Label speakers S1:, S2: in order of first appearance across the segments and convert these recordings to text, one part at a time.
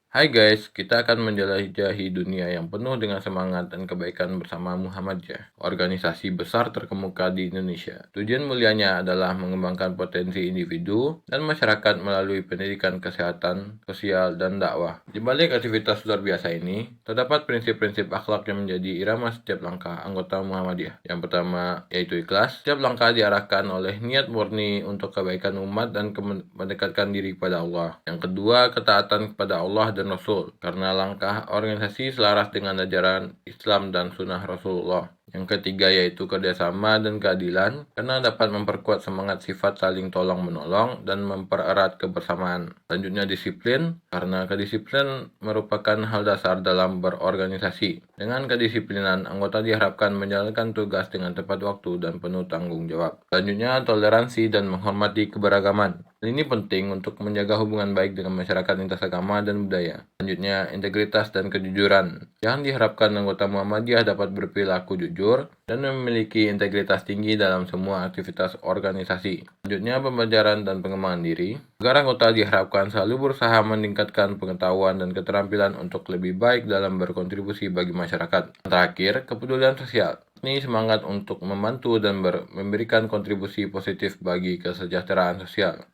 S1: Hai guys, kita akan menjelajahi dunia yang penuh dengan semangat dan kebaikan bersama Muhammadiyah, organisasi besar terkemuka di Indonesia. Tujuan mulianya adalah mengembangkan potensi individu dan masyarakat melalui pendidikan kesehatan, sosial, dan dakwah. Di balik aktivitas luar biasa ini, terdapat prinsip-prinsip akhlak yang menjadi irama setiap langkah anggota Muhammadiyah. Yang pertama yaitu ikhlas. Setiap langkah diarahkan oleh niat murni untuk kebaikan umat dan mendekatkan diri kepada Allah. Yang kedua, ketaatan kepada Allah dan Rasul, karena langkah organisasi selaras dengan ajaran Islam dan sunnah Rasulullah. Yang ketiga yaitu kerjasama dan keadilan, karena dapat memperkuat semangat sifat saling tolong-menolong dan mempererat kebersamaan. Selanjutnya disiplin, karena kedisiplinan merupakan hal dasar dalam berorganisasi. Dengan kedisiplinan, anggota diharapkan menjalankan tugas dengan tepat waktu dan penuh tanggung jawab. Selanjutnya toleransi dan menghormati keberagaman. Ini penting untuk menjaga hubungan baik dengan masyarakat lintas agama dan budaya. Selanjutnya, integritas dan kejujuran. Yang diharapkan anggota Muhammadiyah dapat berperilaku jujur dan memiliki integritas tinggi dalam semua aktivitas organisasi. Selanjutnya, pembelajaran dan pengembangan diri. Agar anggota diharapkan selalu berusaha meningkatkan pengetahuan dan keterampilan untuk lebih baik dalam berkontribusi bagi masyarakat. Terakhir, kepedulian sosial. Ini semangat untuk membantu dan memberikan kontribusi positif bagi kesejahteraan sosial.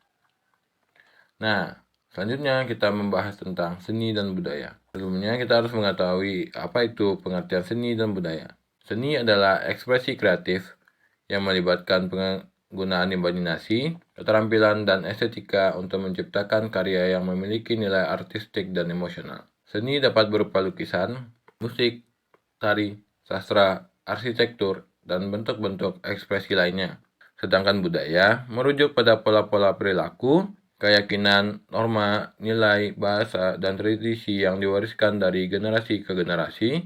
S1: Nah, selanjutnya kita membahas tentang seni dan budaya. Sebelumnya kita harus mengetahui apa itu pengertian seni dan budaya. Seni adalah ekspresi kreatif yang melibatkan penggunaan imajinasi, keterampilan, dan estetika untuk menciptakan karya yang memiliki nilai artistik dan emosional. Seni dapat berupa lukisan, musik, tari, sastra, arsitektur, dan bentuk-bentuk ekspresi lainnya. Sedangkan budaya merujuk pada pola-pola perilaku, keyakinan, norma, nilai, bahasa, dan tradisi yang diwariskan dari generasi ke generasi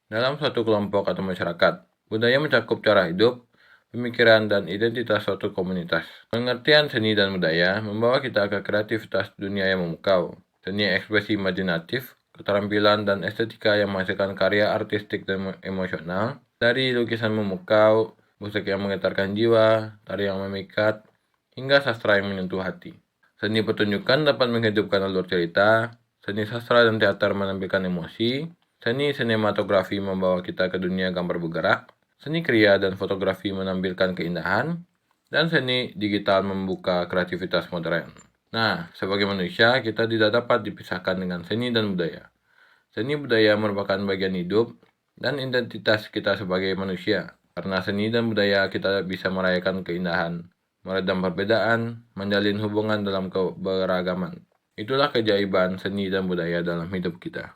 S1: dalam suatu kelompok atau masyarakat. Budaya mencakup cara hidup, pemikiran, dan identitas suatu komunitas. Pengertian seni dan budaya membawa kita ke kreativitas dunia yang memukau. Seni ekspresi imajinatif, keterampilan, dan estetika yang menghasilkan karya artistik dan emosional. Dari lukisan memukau, musik yang menggetarkan jiwa, tari yang memikat, hingga sastra yang menyentuh hati. Seni pertunjukan dapat menghidupkan alur cerita, seni sastra dan teater menampilkan emosi, seni sinematografi membawa kita ke dunia gambar bergerak, seni kriya dan fotografi menampilkan keindahan, dan seni digital membuka kreativitas modern. Nah, sebagai manusia, kita tidak dapat dipisahkan dengan seni dan budaya. Seni budaya merupakan bagian hidup dan identitas kita sebagai manusia. Karena seni dan budaya kita bisa merayakan keindahan, meredam perbedaan, menjalin hubungan dalam keberagaman. Itulah keajaiban seni dan budaya dalam hidup kita.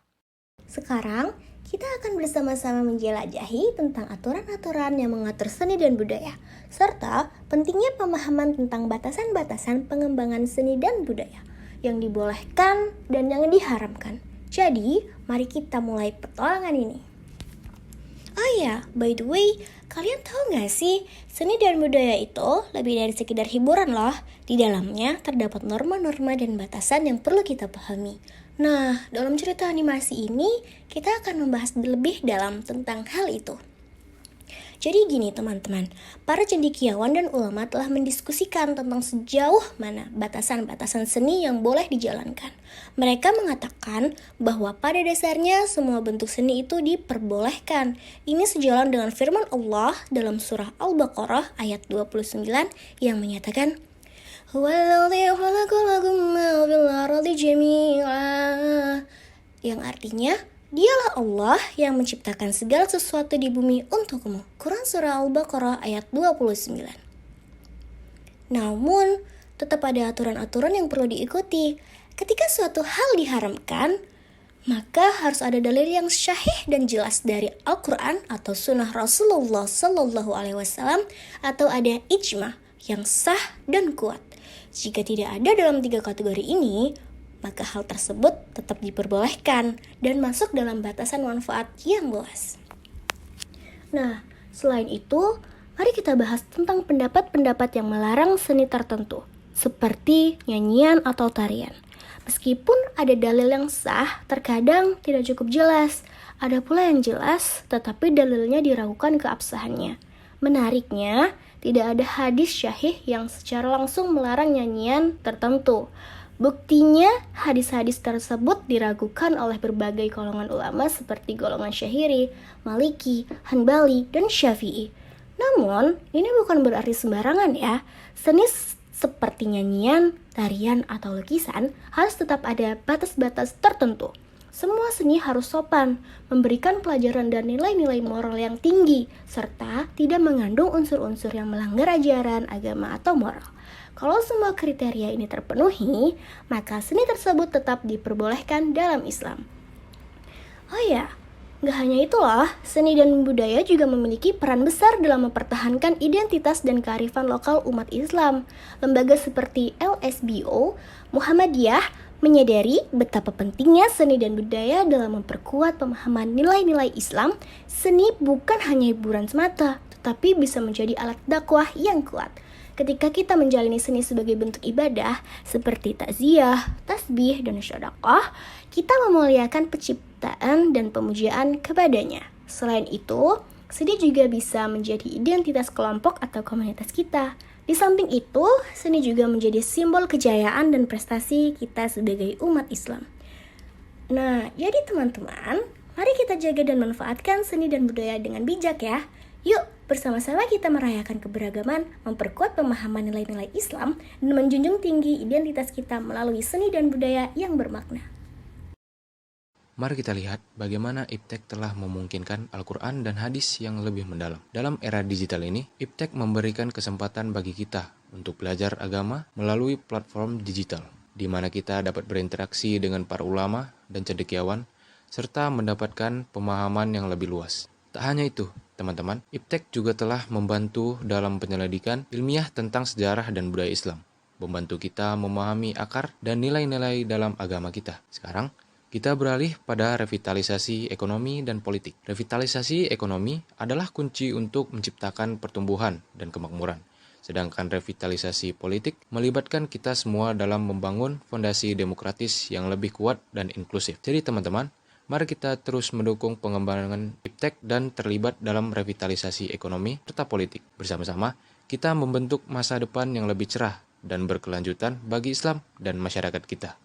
S2: Sekarang, kita akan bersama-sama menjelajahi tentang aturan-aturan yang mengatur seni dan budaya, serta pentingnya pemahaman tentang batasan-batasan pengembangan seni dan budaya yang dibolehkan dan yang diharamkan. Jadi, mari kita mulai petualangan ini. Oh ya, by the way, kalian tahu gak sih, seni dan budaya itu lebih dari sekedar hiburan loh. Di dalamnya terdapat norma-norma dan batasan yang perlu kita pahami. Nah, dalam cerita animasi ini, kita akan membahas lebih dalam tentang hal itu. Jadi gini teman-teman, para cendekiawan dan ulama telah mendiskusikan tentang sejauh mana batasan-batasan seni yang boleh dijalankan. Mereka mengatakan bahwa pada dasarnya semua bentuk seni itu diperbolehkan. Ini sejalan dengan firman Allah dalam surah Al-Baqarah ayat 29 yang menyatakan, yang artinya, Dialah Allah yang menciptakan segala sesuatu di bumi untukmu. Quran Surah Al-Baqarah ayat 29. Namun, tetap ada aturan-aturan yang perlu diikuti. Ketika suatu hal diharamkan, maka harus ada dalil yang syahih dan jelas dari Al-Quran atau Sunnah Rasulullah SAW, atau ada ijma yang sah dan kuat. Jika tidak ada dalam 3 kategori ini, maka hal tersebut tetap diperbolehkan dan masuk dalam batasan manfaat yang luas. Nah, selain itu, mari kita bahas tentang pendapat-pendapat yang melarang seni tertentu, seperti nyanyian atau tarian. Meskipun ada dalil yang sah, terkadang tidak cukup jelas. Ada pula yang jelas, tetapi dalilnya diragukan keabsahannya. Menariknya, tidak ada hadis syahih yang secara langsung melarang nyanyian tertentu. Buktinya, hadis-hadis tersebut diragukan oleh berbagai golongan ulama seperti golongan Syahiri, Maliki, Hanbali, dan Syafi'i. Namun, ini bukan berarti sembarangan ya. Seni seperti nyanyian, tarian, atau lukisan harus tetap ada batas-batas tertentu. Semua seni harus sopan, memberikan pelajaran dan nilai-nilai moral yang tinggi, serta tidak mengandung unsur-unsur yang melanggar ajaran, agama, atau moral. Kalau semua kriteria ini terpenuhi, maka seni tersebut tetap diperbolehkan dalam Islam. Oh ya, gak hanya itu loh, seni dan budaya juga memiliki peran besar dalam mempertahankan identitas dan kearifan lokal umat Islam. Lembaga seperti LSBO, Muhammadiyah, menyadari betapa pentingnya seni dan budaya dalam memperkuat pemahaman nilai-nilai Islam. Seni bukan hanya hiburan semata, tetapi bisa menjadi alat dakwah yang kuat. Ketika kita menjalani seni sebagai bentuk ibadah, seperti takziah, tasbih, dan sedekah, kita memuliakan penciptaan dan pemujaan kepadanya. Selain itu, seni juga bisa menjadi identitas kelompok atau komunitas kita. Di samping itu, seni juga menjadi simbol kejayaan dan prestasi kita sebagai umat Islam. Nah, jadi teman-teman, mari kita jaga dan manfaatkan seni dan budaya dengan bijak ya. Yuk, bersama-sama kita merayakan keberagaman, memperkuat pemahaman nilai-nilai Islam, dan menjunjung tinggi identitas kita melalui seni dan budaya yang bermakna.
S3: Mari kita lihat bagaimana Iptek telah memungkinkan Al-Quran dan hadis yang lebih mendalam. Dalam era digital ini, Iptek memberikan kesempatan bagi kita untuk belajar agama melalui platform digital, di mana kita dapat berinteraksi dengan para ulama dan cendekiawan, serta mendapatkan pemahaman yang lebih luas. Tak hanya itu, teman-teman, Iptek juga telah membantu dalam penyelidikan ilmiah tentang sejarah dan budaya Islam, membantu kita memahami akar dan nilai-nilai dalam agama kita. Sekarang, kita beralih pada revitalisasi ekonomi dan politik. Revitalisasi ekonomi adalah kunci untuk menciptakan pertumbuhan dan kemakmuran. Sedangkan revitalisasi politik melibatkan kita semua dalam membangun fondasi demokratis yang lebih kuat dan inklusif. Jadi teman-teman, mari kita terus mendukung pengembangan Iptek dan terlibat dalam revitalisasi ekonomi serta politik. Bersama-sama, kita membentuk masa depan yang lebih cerah dan berkelanjutan bagi Islam dan masyarakat kita.